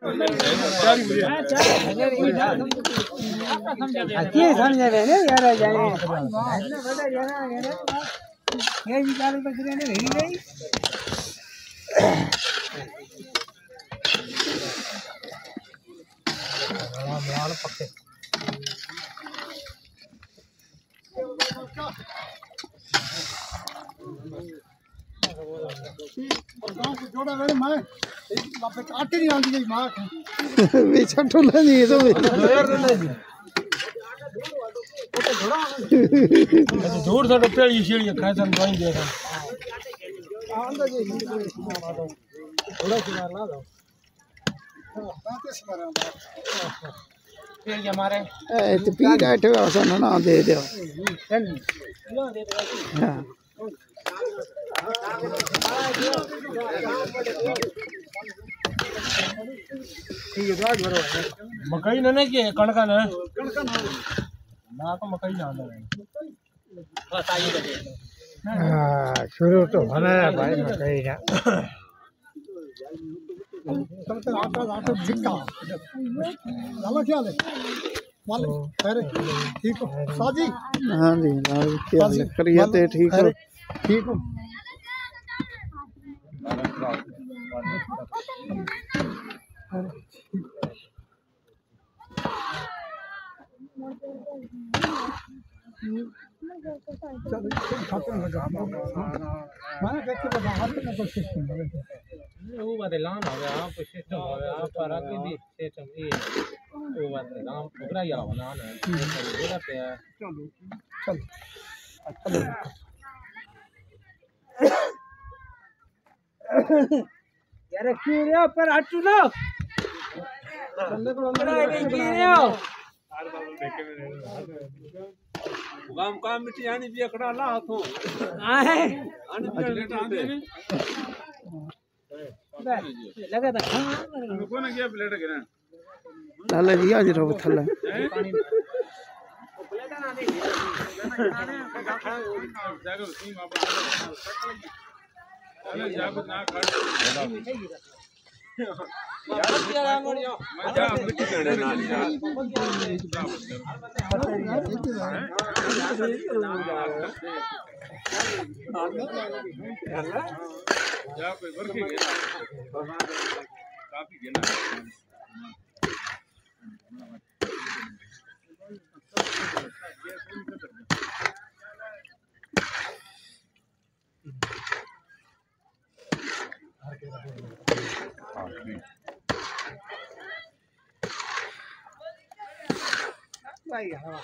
समझे यार जाने ये भी चालू बकरियां ने हिल गई माल पक्के जोड़ा मेरे मां बापे काटे नहीं आंदी गई मां बेचा ठोला जी तो दूर से पेड़ी शेड़ी खासन दवाई दे रहा आंदा जी थोड़ा सी मार ला दो बातें से मारा पेड़ के मारे ए तो पी बैठे हो सन ना दे दो हां ठीक है आज बरो मकई न के कणका न ना तो मकई जान है बस आई दे हां शुरू तो बनाया भाई मकई का तब तक आटा झिक्का लाला क्या ले मालिक खैर ठीक हो साजी हां जी क्या करिए ते ठीक हो ठीक हो मैं देखते तो हाथ में कुछ सिस्टम है वो बात लान हो गया आप सिस्टम हो गया आप पर आगे भी सिस्टम ये वो बात नाम पूरा या बना है बोला पे चलो चल चलो यार क्यों रे पर हटू ना चलने को अंदर क्यों रे काम मिट्टी आनी भी अकड़ा ला हाथों आए आनी भी लेट आंदे लगा था कौन गया प्लेट गिरा लाला जी आज रो थल्ला पानी प्लेट ना दे जागो सिंह आप चले जागो ना खड़ यार क्या मोड़ियो मजा मिट्टी करने ना यार या कोई वर्क ही काफी गेना भाई हां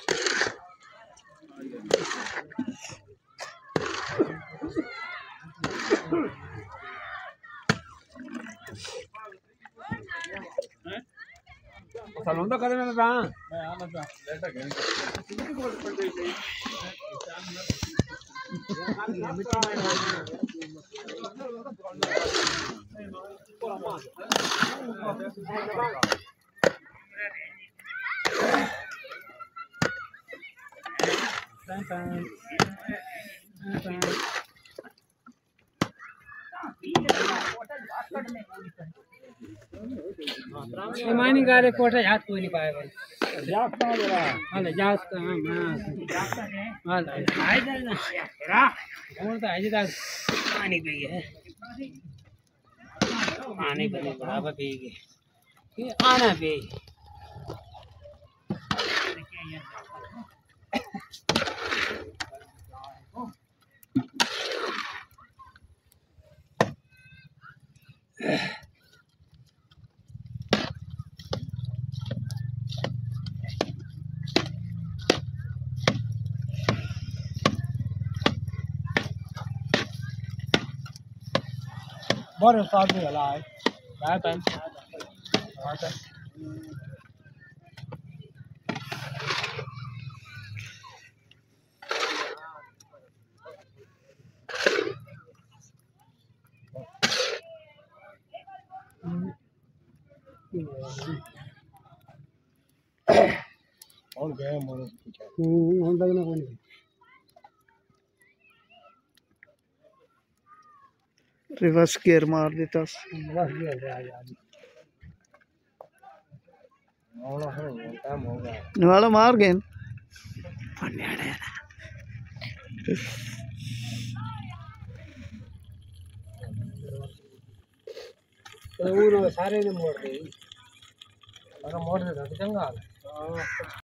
salon तो करने में कहां मैं आ मत लेटा गया मानी का रे कोठा हाथ कोई नहीं पाएगा जात कहां दे रहा हां जात कहां हां आए ना रा कौन तो आज तक पानी पी है पानी बने बराबर पी गए ये आना पे बहुत साथ में हला है बाय टाइम आता और गए मोर हम तक ना कोई रिवर्स गियर मार देता रिवर्स गियर टाइम होगा निवाला मार गए सारे ने मोड़ दे चंगा